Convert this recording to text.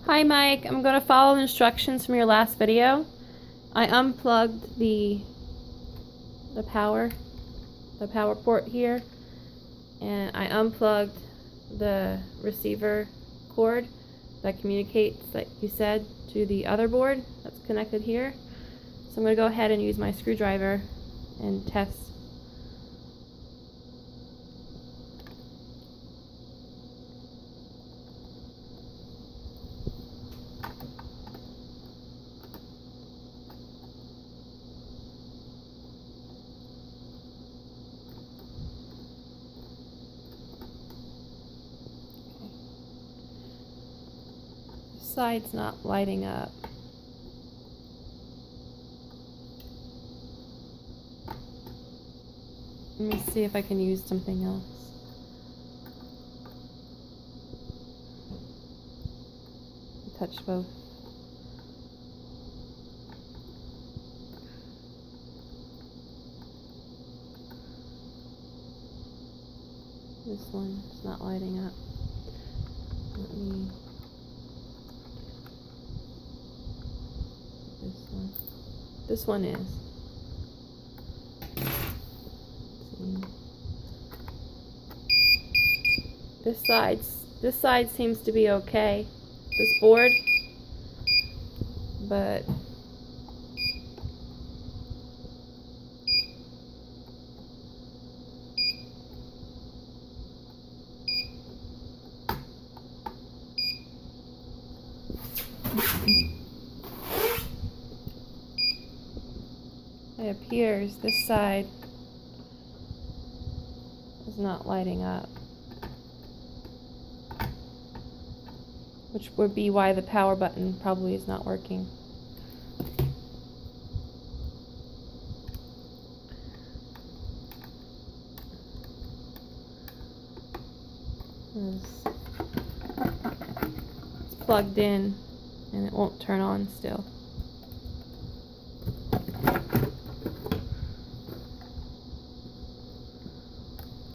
Hi Mike, I'm going to follow the instructions from your last video. I unplugged the power port here, and I unplugged the receiver cord that communicates, like you said, to the other board that's connected here. So I'm going to go ahead and use my screwdriver and test. This side's not lighting up. Let me see if I can use something else. Touch both. This one's not lighting up. Let me. This one. This one is. This side seems to be okay. This board, but it appears this side is not lighting up, which would be why the power button probably is not working. It's plugged in and it won't turn on still.